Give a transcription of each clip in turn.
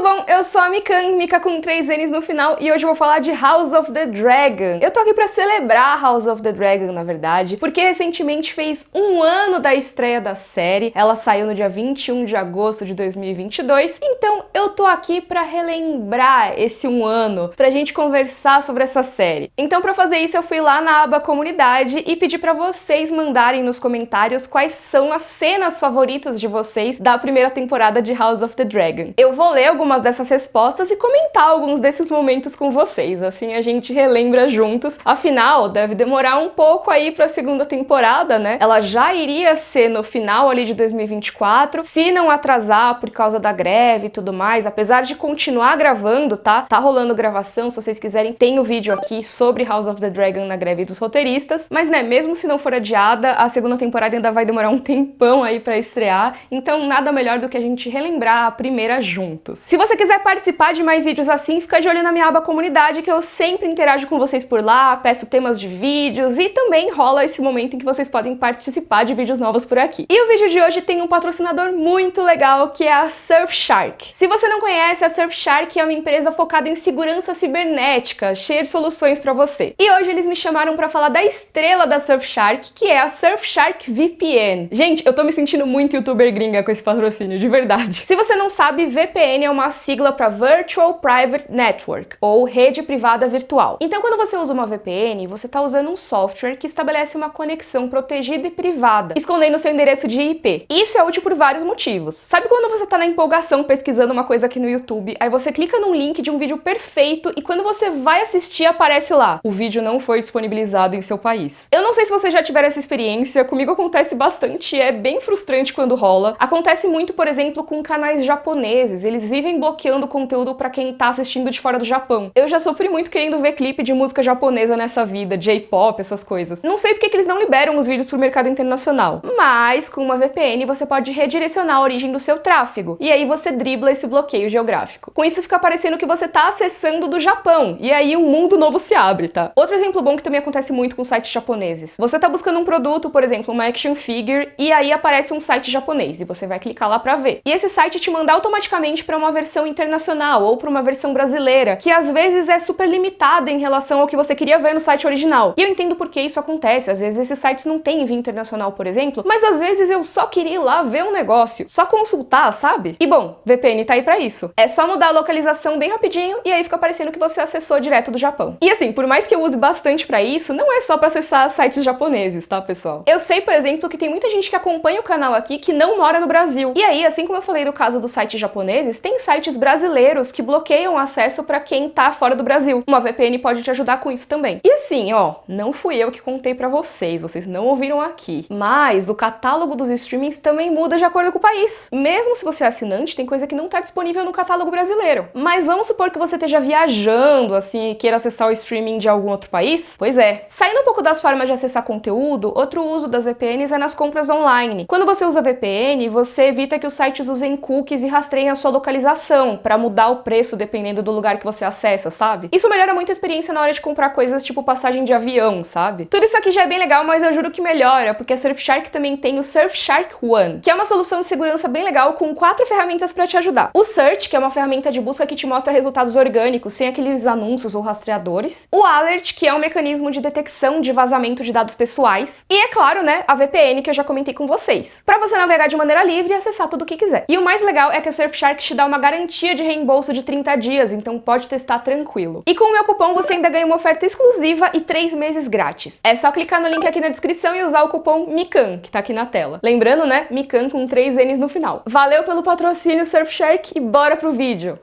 tudo bom? Eu sou a Mikan, Mika com 3 N's no final, e hoje eu vou falar de House of the Dragon. Eu tô aqui pra celebrar House of the Dragon, na verdade, porque recentemente fez um ano da estreia da série. Ela saiu no dia 21 de agosto de 2022, então eu tô aqui pra relembrar esse um ano, pra gente conversar sobre essa série. Então pra fazer isso eu fui lá na aba comunidade e pedi pra vocês mandarem nos comentários quais são as cenas favoritas de vocês da primeira temporada de House of the Dragon. Eu vou ler algumas dessas respostas e comentar alguns desses momentos com vocês, assim a gente relembra juntos. Afinal, deve demorar um pouco aí pra segunda temporada, né? Ela já iria ser no final ali de 2024, se não atrasar por causa da greve e tudo mais, apesar de continuar gravando, tá? Tá rolando gravação, se vocês quiserem, tem o vídeo aqui sobre House of the Dragon na greve dos roteiristas, mas né, mesmo se não for adiada, a segunda temporada ainda vai demorar um tempão aí pra estrear, então nada melhor do que a gente relembrar a primeira juntos. Se você quiser participar de mais vídeos assim, fica de olho na minha aba comunidade, que eu sempre interajo com vocês por lá, peço temas de vídeos e também rola esse momento em que vocês podem participar de vídeos novos por aqui. E o vídeo de hoje tem um patrocinador muito legal, que é a Surfshark. Se você não conhece, a Surfshark é uma empresa focada em segurança cibernética, cheia de soluções pra você. E hoje eles me chamaram pra falar da estrela da Surfshark, que é a Surfshark VPN. Gente, eu tô me sentindo muito youtuber gringa com esse patrocínio, de verdade. Se você não sabe, VPN é uma sigla para Virtual Private Network, ou rede privada virtual. Então, quando você usa uma VPN, você está usando um software que estabelece uma conexão protegida e privada, escondendo seu endereço de IP. Isso é útil por vários motivos. Sabe quando você está na empolgação pesquisando uma coisa aqui no YouTube, aí você clica num link de um vídeo perfeito e quando você vai assistir aparece lá: o vídeo não foi disponibilizado em seu país. Eu não sei se vocês já tiveram essa experiência, comigo acontece bastante, é bem frustrante quando rola. Acontece muito, por exemplo, com canais japoneses. Eles vivem bloqueando conteúdo pra quem tá assistindo de fora do Japão. Eu já sofri muito querendo ver clipe de música japonesa nessa vida, J-pop, essas coisas. Não sei porque que eles não liberam os vídeos pro mercado internacional, mas com uma VPN você pode redirecionar a origem do seu tráfego, e aí você dribla esse bloqueio geográfico. Com isso fica parecendo que você tá acessando do Japão, e aí um mundo novo se abre, tá? Outro exemplo bom que também acontece muito com sites japoneses. Você tá buscando um produto, por exemplo, uma action figure, e aí aparece um site japonês, e você vai clicar lá pra ver. E esse site te manda automaticamente para uma versão internacional ou para uma versão brasileira, que às vezes é super limitada em relação ao que você queria ver no site original. E eu entendo por que isso acontece. Às vezes esses sites não têm envio internacional, por exemplo, mas às vezes eu só queria ir lá ver um negócio, só consultar, sabe? E bom, VPN tá aí para isso. É só mudar a localização bem rapidinho e aí fica parecendo que você acessou direto do Japão. E assim, por mais que eu use bastante para isso, não é só para acessar sites japoneses, tá, pessoal? Eu sei, por exemplo, que tem muita gente que acompanha o canal aqui que não mora no Brasil. E aí, assim como eu falei do caso do site japoneses, tem sites brasileiros que bloqueiam acesso para quem tá fora do Brasil. Uma VPN pode te ajudar com isso também. E assim, ó, não fui eu que contei pra vocês não ouviram aqui, mas o catálogo dos streamings também muda de acordo com o país. Mesmo se você é assinante, tem coisa que não tá disponível no catálogo brasileiro. Mas vamos supor que você esteja viajando, assim, e queira acessar o streaming de algum outro país? Pois é. Saindo um pouco das formas de acessar conteúdo, outro uso das VPNs é nas compras online. Quando você usa VPN, você evita que os sites usem cookies e rastreiem a sua localização para mudar o preço dependendo do lugar que você acessa, sabe? Isso melhora muito a experiência na hora de comprar coisas tipo passagem de avião, sabe? Tudo isso aqui já é bem legal, mas eu juro que melhora, porque a Surfshark também tem o Surfshark One, que é uma solução de segurança bem legal com 4 ferramentas para te ajudar. O Search, que é uma ferramenta de busca que te mostra resultados orgânicos, sem aqueles anúncios ou rastreadores. O Alert, que é um mecanismo de detecção de vazamento de dados pessoais. E é claro, né, a VPN que eu já comentei com vocês, para você navegar de maneira livre e acessar tudo o que quiser. E o mais legal é que a Surfshark te dá uma garantia de reembolso de 30 dias, então pode testar tranquilo. E com o meu cupom você ainda ganha uma oferta exclusiva e 3 meses grátis. É só clicar no link aqui na descrição e usar o cupom MIKAN, que tá aqui na tela. Lembrando, né, MIKAN com 3 N's no final. Valeu pelo patrocínio, Surfshark, e bora pro vídeo!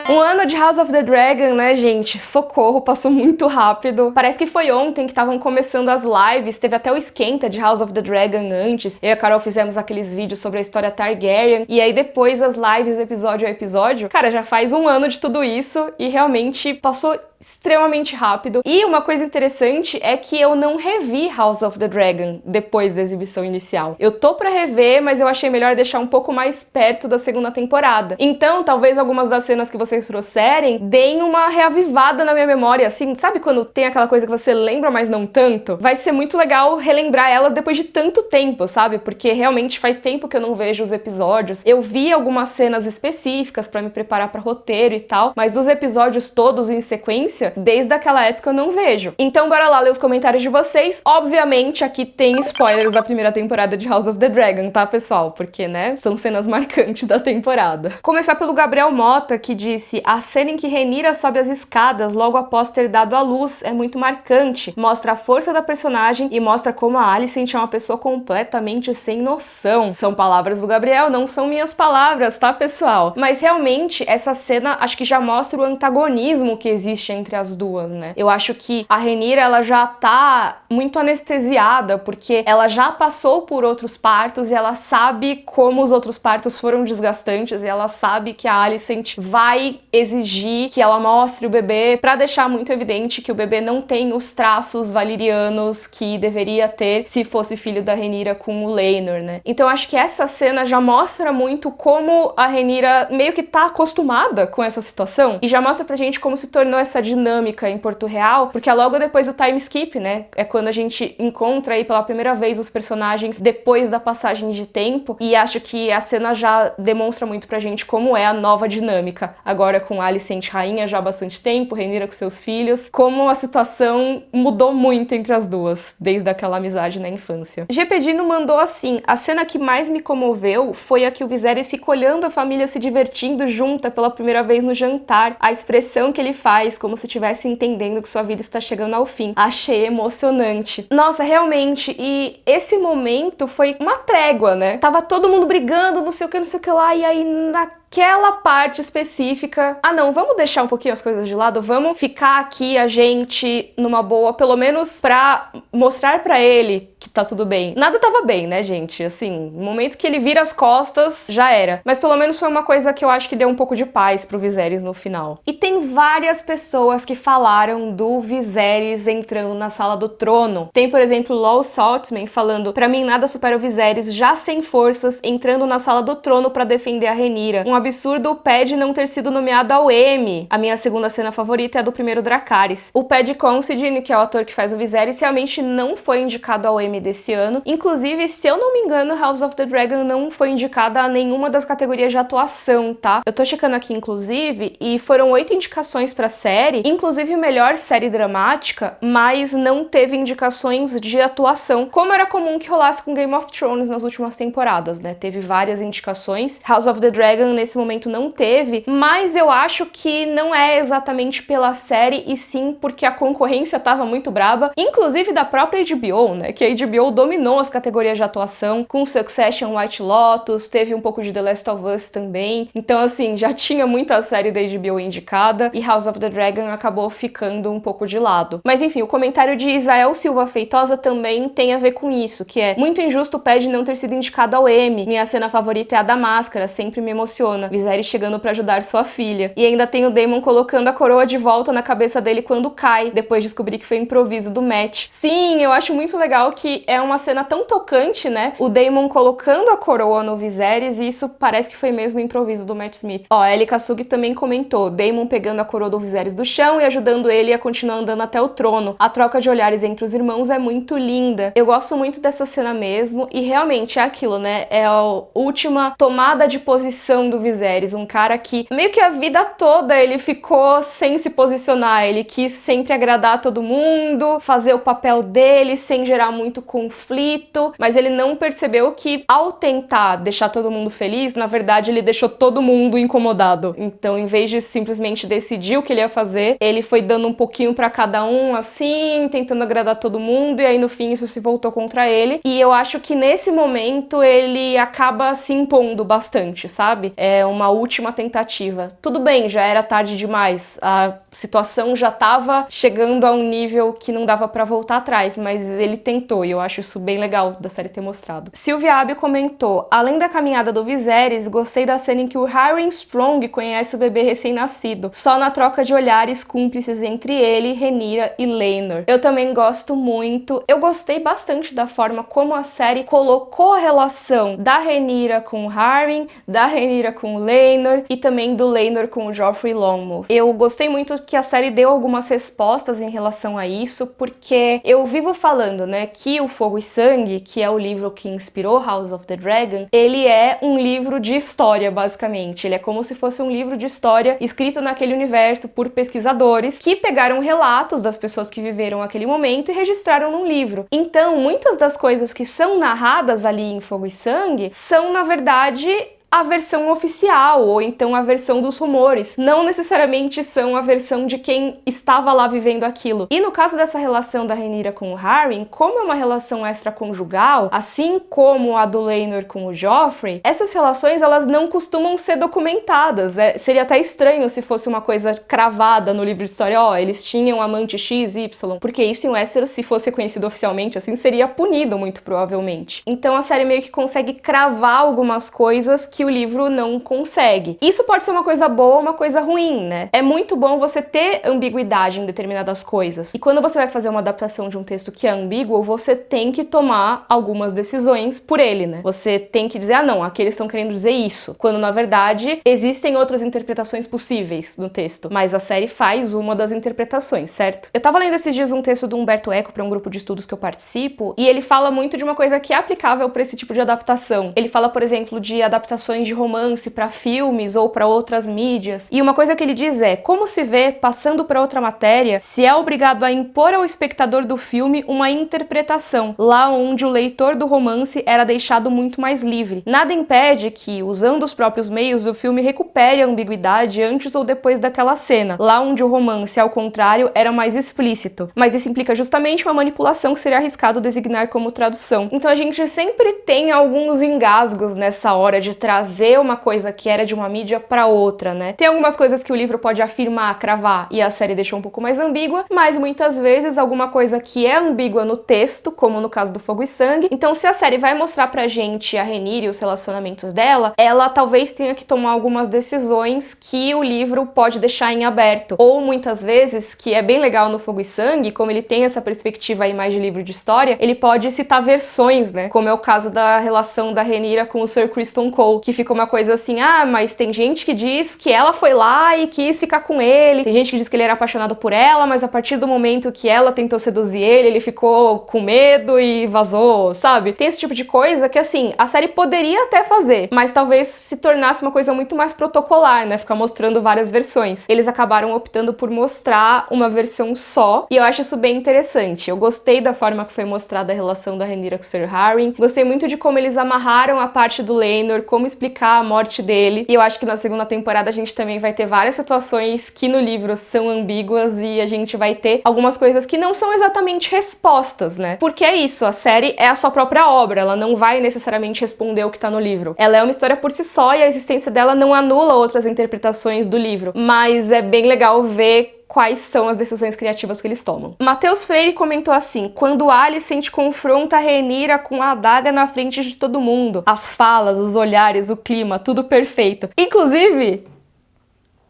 Um ano de House of the Dragon, né, gente? Socorro, passou muito rápido. Parece que foi ontem que estavam começando as lives, teve até o esquenta de House of the Dragon antes. Eu e a Carol fizemos aqueles vídeos sobre a história Targaryen, e aí depois as lives, episódio a episódio. Cara, já faz um ano de tudo isso, e realmente passou extremamente rápido. E uma coisa interessante é que eu não revi House of the Dragon depois da exibição inicial. Eu tô pra rever, mas eu achei melhor deixar um pouco mais perto da segunda temporada. Então, talvez algumas das cenas que vocês trouxerem deem uma reavivada na minha memória, assim, sabe quando tem aquela coisa que você lembra, mas não tanto? Vai ser muito legal relembrar elas depois de tanto tempo, sabe? Porque realmente faz tempo que eu não vejo os episódios. Eu vi algumas cenas específicas pra me preparar pra roteiro e tal, mas os episódios todos em sequência, desde aquela época eu não vejo. Então bora lá ler os comentários de vocês. Obviamente aqui tem spoilers da primeira temporada de House of the Dragon, tá, pessoal? Porque, né, são cenas marcantes da temporada. Começar pelo Gabriel Mota, que disse: a cena em que Rhaenyra sobe as escadas logo após ter dado à luz é muito marcante. Mostra a força da personagem e mostra como a Alicent é uma pessoa completamente sem noção. São palavras do Gabriel, não são minhas palavras, tá, pessoal? Mas realmente essa cena acho que já mostra o antagonismo que existe entre as duas, né? Eu acho que a Rhaenyra, ela já tá muito anestesiada, porque ela já passou por outros partos e ela sabe como os outros partos foram desgastantes, e ela sabe que a Alicent vai exigir que ela mostre o bebê pra deixar muito evidente que o bebê não tem os traços valerianos que deveria ter se fosse filho da Rhaenyra com o Laenor, né? Então acho que essa cena já mostra muito como a Rhaenyra meio que tá acostumada com essa situação, e já mostra pra gente como se tornou essa dinâmica em Porto Real, porque é logo depois do time skip, né? É quando a gente encontra aí pela primeira vez os personagens depois da passagem de tempo, e acho que a cena já demonstra muito pra gente como é a nova dinâmica, agora com Alicent rainha já há bastante tempo, Rhaenyra com seus filhos, como a situação mudou muito entre as duas, desde aquela amizade na infância. GPDino mandou assim: a cena que mais me comoveu foi a que o Viserys fica olhando a família se divertindo junta pela primeira vez no jantar, a expressão que ele faz, como se estivesse entendendo que sua vida está chegando ao fim. Achei emocionante. Nossa, realmente, e esse momento foi uma trégua, né? Tava todo mundo brigando, não sei o que lá, e aí naquela parte específica, ah não, vamos deixar um pouquinho as coisas de lado, vamos ficar aqui a gente numa boa, pelo menos pra mostrar pra ele que tá tudo bem. Nada tava bem, né, gente? Assim, no momento que ele vira as costas, já era. Mas pelo menos foi uma coisa que eu acho que deu um pouco de paz pro Viserys no final. E tem várias pessoas que falaram do Viserys entrando na Sala do Trono. Tem, por exemplo, Law Saltzman falando: pra mim nada supera o Viserys já sem forças entrando na Sala do Trono pra defender a Rhaenyra. Um absurdo o Paddy não ter sido nomeado ao Emmy. A minha segunda cena favorita é a do primeiro Dracarys. O Paddy Considine, que é o ator que faz o Viserys, realmente não foi indicado ao Emmy desse ano. Inclusive, se eu não me engano, House of the Dragon não foi indicada a nenhuma das categorias de atuação, tá? Eu tô checando aqui, inclusive, e foram 8 indicações pra série, inclusive melhor série dramática, mas não teve indicações de atuação, como era comum que rolasse com Game of Thrones nas últimas temporadas, né? Teve várias indicações. House of the Dragon, nesse momento, não teve, mas eu acho que não é exatamente pela série, e sim porque a concorrência tava muito braba, inclusive da própria HBO, né? Que a HBO dominou as categorias de atuação, com Succession, White Lotus, teve um pouco de The Last of Us também. Então, assim, já tinha muita série da HBO indicada, e House of the Dragon acabou ficando um pouco de lado. Mas enfim, o comentário de Isael Silva Feitosa também tem a ver com isso, que é: muito injusto o Paddy não ter sido indicado ao Emmy. Minha cena favorita é a da máscara, sempre me emociona. Viserys chegando pra ajudar sua filha. E ainda tem o Daemon colocando a coroa de volta na cabeça dele quando cai, depois de descobrir que foi improviso do Matt. Sim, eu acho muito legal que é uma cena tão tocante, né? O Daemon colocando a coroa no Viserys, e isso parece que foi mesmo improviso do Matt Smith. Ó, a Ellie Kasugi também comentou: Daemon pegando a coroa do Viserys do chão e ajudando ele a continuar andando até o trono. A troca de olhares entre os irmãos é muito linda. Eu gosto muito dessa cena mesmo, e realmente é aquilo, né? É a última tomada de posição do Viserys, um cara que meio que a vida toda ele ficou sem se posicionar, ele quis sempre agradar todo mundo, fazer o papel dele sem gerar muito conflito, mas ele não percebeu que ao tentar deixar todo mundo feliz, na verdade ele deixou todo mundo incomodado. Então, em vez de simplesmente decidir o que ele ia fazer, ele foi dando um pouquinho pra cada um, assim, tentando agradar todo mundo, e aí no fim isso se voltou contra ele. E eu acho que nesse momento ele acaba se impondo bastante, sabe? é uma última tentativa. Tudo bem, já era tarde demais, a situação já estava chegando a um nível que não dava pra voltar atrás, mas ele tentou e eu acho isso bem legal da série ter mostrado. Silvia Abel comentou: além da caminhada do Viserys, gostei da cena em que o Harren Strong conhece o bebê recém-nascido, só na troca de olhares cúmplices entre ele, Rhaenyra e Laenor. Eu também gosto muito, eu gostei bastante da forma como a série colocou a relação da Rhaenyra com o Harren, da Rhaenyra com o Laenor e também do Laenor com o Joffrey Longmouth. Eu gostei muito que a série deu algumas respostas em relação a isso, porque eu vivo falando, né, que o Fogo e Sangue, que é o livro que inspirou House of the Dragon, ele é um livro de história, basicamente. Ele é como se fosse um livro de história escrito naquele universo por pesquisadores que pegaram relatos das pessoas que viveram aquele momento e registraram num livro. Então, muitas das coisas que são narradas ali em Fogo e Sangue são, na verdade, a versão oficial, ou então a versão dos rumores. Não necessariamente são a versão de quem estava lá vivendo aquilo. E no caso dessa relação da Rhaenyra com o Harren, como é uma relação extraconjugal, assim como a do Laenor com o Joffrey, essas relações elas não costumam ser documentadas. Seria até estranho se fosse uma coisa cravada no livro de história, ó, eles tinham amante X, Y, porque isso em Westeros, se fosse conhecido oficialmente assim, seria punido muito provavelmente. Então a série meio que consegue cravar algumas coisas que o livro não consegue. Isso pode ser uma coisa boa ou uma coisa ruim, né? É muito bom você ter ambiguidade em determinadas coisas. E quando você vai fazer uma adaptação de um texto que é ambíguo, você tem que tomar algumas decisões por ele, né? Você tem que dizer, ah não, aqui eles estão querendo dizer isso. Quando na verdade existem outras interpretações possíveis no texto. Mas a série faz uma das interpretações, certo? Eu tava lendo esses dias um texto do Humberto Eco para um grupo de estudos que eu participo, e ele fala muito de uma coisa que é aplicável para esse tipo de adaptação. Ele fala, por exemplo, de adaptações de romance para filmes ou para outras mídias. E uma coisa que ele diz é: como se vê, passando para outra matéria, se é obrigado a impor ao espectador do filme uma interpretação, lá onde o leitor do romance era deixado muito mais livre. Nada impede que, usando os próprios meios, o filme recupere a ambiguidade antes ou depois daquela cena, lá onde o romance, ao contrário, era mais explícito. Mas isso implica justamente uma manipulação que seria arriscado designar como tradução. Então a gente sempre tem alguns engasgos nessa hora de trazer uma coisa que era de uma mídia para outra, né? Tem algumas coisas que o livro pode afirmar, cravar, e a série deixou um pouco mais ambígua, mas muitas vezes alguma coisa que é ambígua no texto, como no caso do Fogo e Sangue. Então, se a série vai mostrar pra gente a Rhaenyra e os relacionamentos dela, ela talvez tenha que tomar algumas decisões que o livro pode deixar em aberto. Ou muitas vezes, que é bem legal no Fogo e Sangue, como ele tem essa perspectiva aí mais de livro de história, ele pode citar versões, né? Como é o caso da relação da Rhaenyra com o Sir Criston Cole, que fica uma coisa assim, ah, mas tem gente que diz que ela foi lá e quis ficar com ele, tem gente que diz que ele era apaixonado por ela, mas a partir do momento que ela tentou seduzir ele, ele ficou com medo e vazou, sabe? Tem esse tipo de coisa que, assim, a série poderia até fazer, mas talvez se tornasse uma coisa muito mais protocolar, né? Ficar mostrando várias versões. Eles acabaram optando por mostrar uma versão só, e eu acho isso bem interessante. Eu gostei da forma que foi mostrada a relação da Rhaenyra com o Sir Harren, gostei muito de como eles amarraram a parte do Laenor, como explicar a morte dele, e eu acho que na segunda temporada a gente também vai ter várias situações que no livro são ambíguas e a gente vai ter algumas coisas que não são exatamente respostas, né? Porque é isso, a série é a sua própria obra, ela não vai necessariamente responder o que tá no livro. Ela é uma história por si só e a existência dela não anula outras interpretações do livro, mas é bem legal ver quais são as decisões criativas que eles tomam. Matheus Freire comentou assim: quando Alicent confronta a Rhaenyra com a adaga na frente de todo mundo, as falas, os olhares, o clima, tudo perfeito. Inclusive,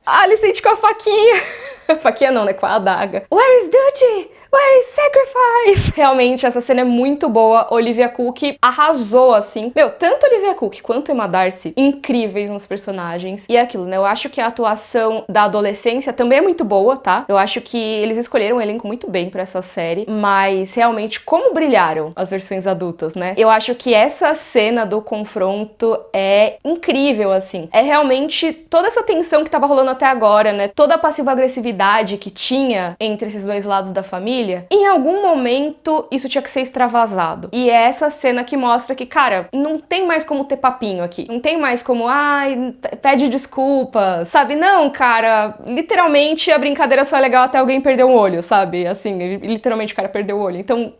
Alicent com a faquinha. Faquinha não, né? Com a adaga. Where is duty? Where is sacrifice? Realmente, essa cena é muito boa. Olivia Cook arrasou, assim. Meu, tanto Olivia Cook quanto Emma Darcy, incríveis nos personagens. E é aquilo, né? Eu acho que a atuação da adolescência também é muito boa, tá? Eu acho que eles escolheram um elenco muito bem pra essa série. Mas, realmente, como brilharam as versões adultas, né? Eu acho que essa cena do confronto é incrível, assim. É realmente toda essa tensão que tava rolando até agora, né? Toda a passiva-agressividade que tinha entre esses dois lados da família, família, em algum momento isso tinha que ser extravasado. E é essa cena que mostra que, cara, não tem mais como ter papinho aqui. Não tem mais como, ai, pede desculpas, sabe? Não, cara, literalmente a brincadeira só é legal até alguém perder um olho, sabe? Assim, literalmente o cara perdeu o olho. Então,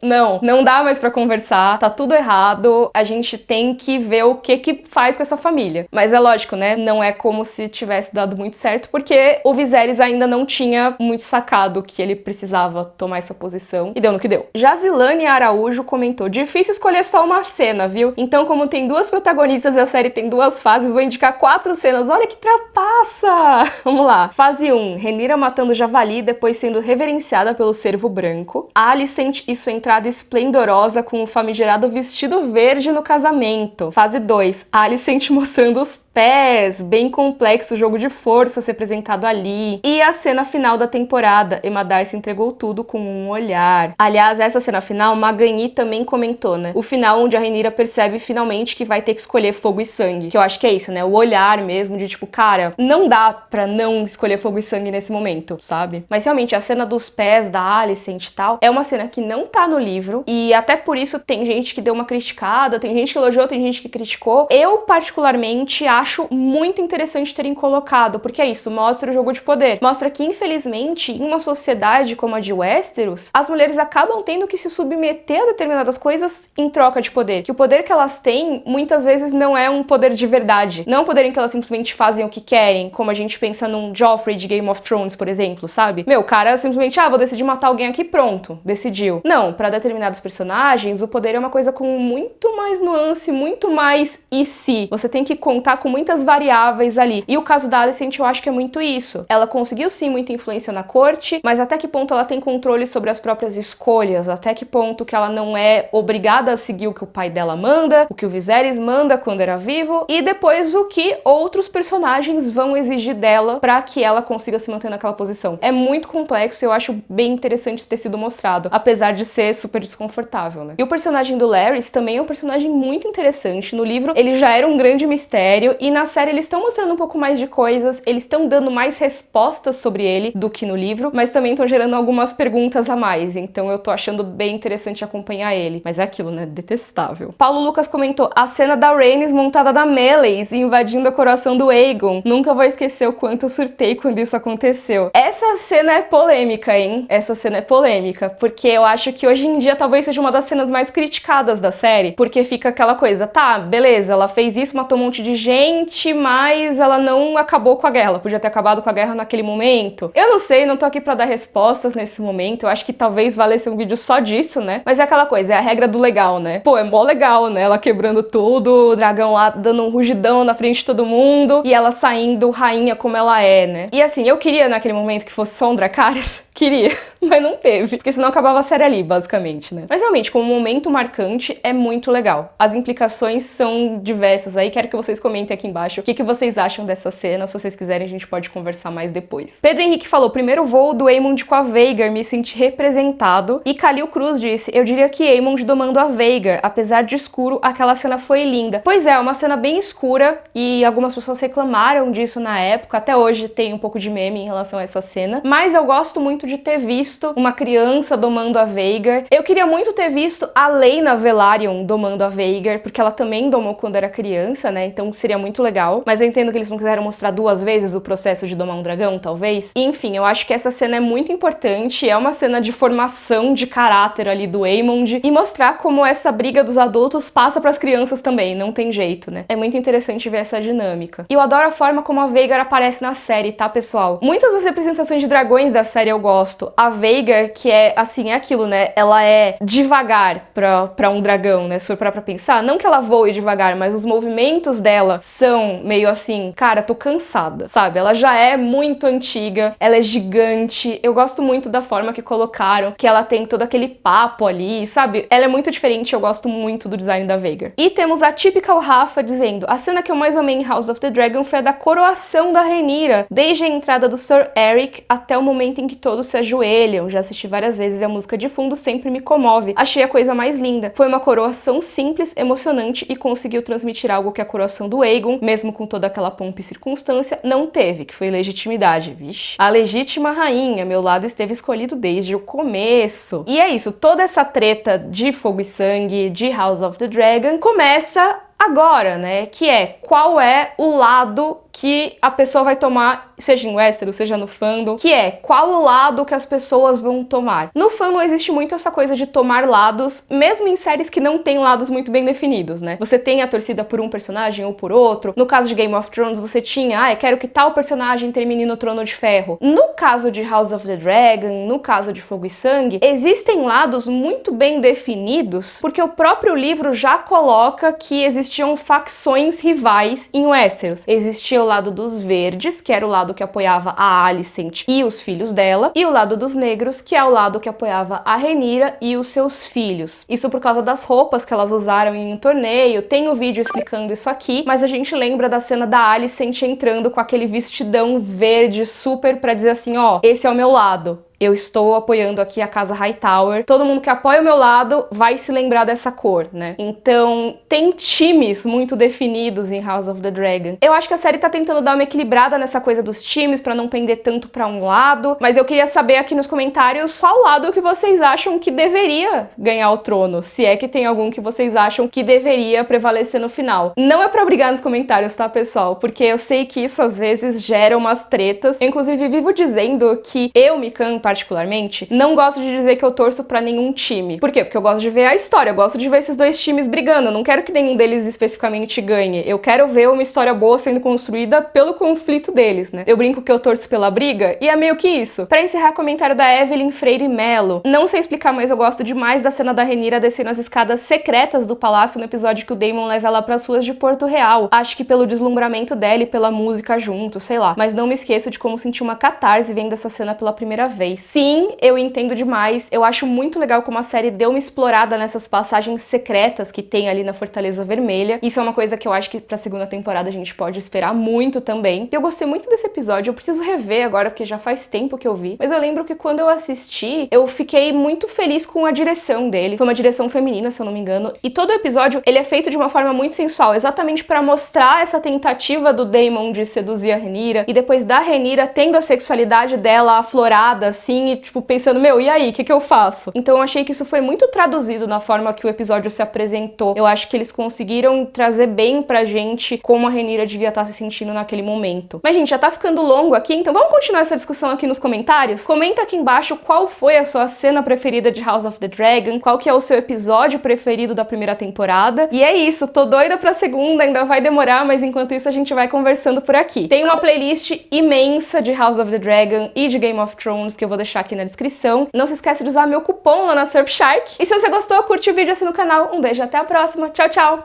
não dá mais pra conversar, tá tudo errado, a gente tem que ver o que faz com essa família. Mas é lógico, né? Não é como se tivesse dado muito certo, porque o Viserys ainda não tinha muito sacado que ele precisava tomar essa posição, e deu no que deu. Jazilane Araújo comentou: difícil escolher só uma cena, viu? Então, como tem duas protagonistas e a série tem duas fases, vou indicar 4 cenas. Olha que trapaça! Vamos lá. Fase 1. Rhaenyra matando javali depois sendo reverenciada pelo cervo branco. Alicent e sua entrada esplendorosa com o famigerado vestido verde no casamento. Fase 2. Alicent mostrando os pés, bem complexo, jogo de forças representado ali. E a cena final da temporada, Emma Darcy entregou tudo com um olhar. Aliás, essa cena final, Magani também comentou, né? O final onde a Rhaenyra percebe finalmente que vai ter que escolher fogo e sangue. Que eu acho que é isso, né? O olhar mesmo de tipo, cara, não dá pra não escolher fogo e sangue nesse momento, sabe? Mas realmente, a cena dos pés da Alicent e tal, é uma cena que não tá no livro, e até por isso tem gente que deu uma criticada, tem gente que elogiou, tem gente que criticou. Eu, particularmente, acho muito interessante terem colocado, porque é isso, mostra o jogo de poder. Mostra que, infelizmente, em uma sociedade como a de Westeros, as mulheres acabam tendo que se submeter a determinadas coisas em troca de poder. Que o poder que elas têm, muitas vezes, não é um poder de verdade. Não é um poder em que elas simplesmente fazem o que querem, como a gente pensa num Joffrey de Game of Thrones, por exemplo, sabe? Meu, o cara simplesmente, vou decidir matar alguém aqui, pronto, decidiu. Não, pra determinados personagens, o poder é uma coisa com muito mais nuance, muito mais e se. Você tem que contar com muitas variáveis ali. E o caso da Alicent, eu acho que é muito isso. Ela conseguiu sim muita influência na corte, mas até que ponto ela tem controle sobre as próprias escolhas? Até que ponto que ela não é obrigada a seguir o que o pai dela manda, o que o Viserys manda quando era vivo, e depois o que outros personagens vão exigir dela pra que ela consiga se manter naquela posição. É muito complexo e eu acho bem interessante ter sido mostrado, apesar de ser super desconfortável, né? E o personagem do Larys também é um personagem muito interessante. No livro, ele já era um grande mistério, e na série eles estão mostrando um pouco mais de coisas, eles estão dando mais respostas sobre ele do que no livro, mas também estão gerando algumas perguntas a mais, então eu tô achando bem interessante acompanhar ele. Mas é aquilo, né? Detestável. Paulo Lucas comentou: a cena da Rhaenys montada na Meleys invadindo a coroação do Aegon. Nunca vou esquecer o quanto eu surtei quando isso aconteceu. Essa cena é polêmica, hein? Essa cena é polêmica, porque eu acho que hoje em dia talvez seja uma das cenas mais criticadas da série, porque fica aquela coisa, tá, beleza, ela fez isso, matou um monte de gente, mas ela não acabou com a guerra. Ela podia ter acabado com a guerra naquele momento. Eu não sei, não tô aqui pra dar respostas nesse momento. Eu acho que talvez valesse um vídeo só disso, né? Mas é aquela coisa, é a regra do legal, né? Pô, é mó legal, né? Ela quebrando tudo, o dragão lá dando um rugidão na frente de todo mundo, e ela saindo rainha como ela é, né? E assim, eu queria naquele momento que fosse só um Dracarys. Queria, mas não teve, porque senão acabava a série ali, basicamente, né? Mas realmente, como um momento marcante, é muito legal. As implicações são diversas aí, quero que vocês comentem aqui embaixo o que vocês acham dessa cena. Se vocês quiserem, a gente pode conversar mais depois. Pedro Henrique falou: primeiro voo do Aemond com a Vhagar, me senti representado. E Kalil Cruz disse: eu diria que Aemond domando a Vhagar, apesar de escuro, aquela cena foi linda. Pois é, uma cena bem escura, e algumas pessoas reclamaram disso na época, até hoje tem um pouco de meme em relação a essa cena, mas eu gosto muito de ter visto uma criança domando a Vhagar. Eu queria muito ter visto a Laena Velaryon domando a Vhagar, porque ela também domou quando era criança, né? Então seria muito legal. Mas eu entendo que eles não quiseram mostrar 2 vezes o processo de domar um dragão, talvez. E, enfim, eu acho que essa cena é muito importante. É uma cena de formação de caráter ali do Aemond, e mostrar como essa briga dos adultos passa pras crianças também. Não tem jeito, né? É muito interessante ver essa dinâmica. E eu adoro a forma como a Vhagar aparece na série, tá, pessoal? Muitas das representações de dragões da série eu gosto. A Vhagar, que é, assim, é aquilo, né? Ela é devagar pra um dragão, né? Se for parar pra pensar, não que ela voe devagar, mas os movimentos dela são meio assim, cara, tô cansada, sabe? Ela já é muito antiga, ela é gigante. Eu gosto muito da forma que colocaram, que ela tem todo aquele papo ali, sabe? Ela é muito diferente, eu gosto muito do design da Vhagar. E temos a Typical Rafa dizendo: a cena que eu mais amei em House of the Dragon foi a da coroação da Rhaenyra, desde a entrada do Sir Eric até o momento em que todos todos se ajoelham, já assisti várias vezes e a música de fundo sempre me comove. Achei a coisa mais linda. Foi uma coroação simples, emocionante e conseguiu transmitir algo que a coroação do Aegon, mesmo com toda aquela pompa e circunstância, não teve, que foi legitimidade. Vixe. A legítima rainha, meu lado esteve escolhido desde o começo. E é isso, toda essa treta de Fogo e Sangue, de House of the Dragon, começa agora, né? Que é qual é o lado que a pessoa vai tomar, seja em Westeros, seja no fandom, que é qual o lado que as pessoas vão tomar. No fandom existe muito essa coisa de tomar lados, mesmo em séries que não tem lados muito bem definidos, né? Você tem a torcida por um personagem ou por outro. No caso de Game of Thrones, você tinha, eu quero que tal personagem termine no Trono de Ferro. No caso de House of the Dragon, no caso de Fogo e Sangue, existem lados muito bem definidos, porque o próprio livro já coloca que existiam facções rivais em Westeros. Existia o lado dos verdes, que era o lado que apoiava a Alicent e os filhos dela, e o lado dos negros, que é o lado que apoiava a Rhaenyra e os seus filhos. Isso por causa das roupas que elas usaram em um torneio. Tem um vídeo explicando isso aqui, mas a gente lembra da cena da Alicent entrando com aquele vestidão verde super pra dizer assim, ó, esse é o meu lado. Eu estou apoiando aqui a Casa Hightower. Todo mundo que apoia o meu lado vai se lembrar dessa cor, né? Então, tem times muito definidos em House of the Dragon. Eu acho que a série tá tentando dar uma equilibrada nessa coisa dos times pra não pender tanto pra um lado, mas eu queria saber aqui nos comentários qual lado que vocês acham que deveria ganhar o trono, se é que tem algum que vocês acham que deveria prevalecer no final. Não é pra brigar nos comentários, tá, pessoal? Porque eu sei que isso às vezes gera umas tretas. Eu, inclusive, vivo dizendo que eu, Mikan, particularmente, não gosto de dizer que eu torço pra nenhum time. Por quê? Porque eu gosto de ver a história, eu gosto de ver esses dois times brigando, eu não quero que nenhum deles especificamente ganhe, eu quero ver uma história boa sendo construída pelo conflito deles, né? Eu brinco que eu torço pela briga, e é meio que isso. Pra encerrar, comentário da Evelyn Freire Melo. Não sei explicar, mas eu gosto demais da cena da Rhaenyra descendo as escadas secretas do palácio no episódio que o Daemon leva ela pras ruas de Porto Real. Acho que pelo deslumbramento dela e pela música junto, sei lá. Mas não me esqueço de como senti uma catarse vendo essa cena pela primeira vez. Sim, eu entendo demais. Eu acho muito legal como a série deu uma explorada nessas passagens secretas que tem ali na Fortaleza Vermelha. Isso é uma coisa que eu acho que pra segunda temporada a gente pode esperar muito também. Eu gostei muito desse episódio, eu preciso rever agora porque já faz tempo que eu vi. Mas eu lembro que quando eu assisti, eu fiquei muito feliz com a direção dele. Foi uma direção feminina, se eu não me engano. E todo o episódio, ele é feito de uma forma muito sensual, exatamente pra mostrar essa tentativa do Daemon de seduzir a Rhaenyra e depois da Rhaenyra tendo a sexualidade dela aflorada, assim, e tipo, pensando, meu, e aí, o que eu faço? Então eu achei que isso foi muito traduzido na forma que o episódio se apresentou. Eu acho que eles conseguiram trazer bem pra gente como a Rhaenyra devia estar se sentindo naquele momento. Mas, gente, já tá ficando longo aqui, então vamos continuar essa discussão aqui nos comentários? Comenta aqui embaixo qual foi a sua cena preferida de House of the Dragon, qual que é o seu episódio preferido da primeira temporada. E é isso, tô doida pra segunda, ainda vai demorar, mas enquanto isso a gente vai conversando por aqui. Tem uma playlist imensa de House of the Dragon e de Game of Thrones que eu vou deixar aqui na descrição. Não se esquece de usar meu cupom lá na Surfshark. E se você gostou, curte o vídeo, assina o canal. Um beijo, até a próxima. Tchau, tchau!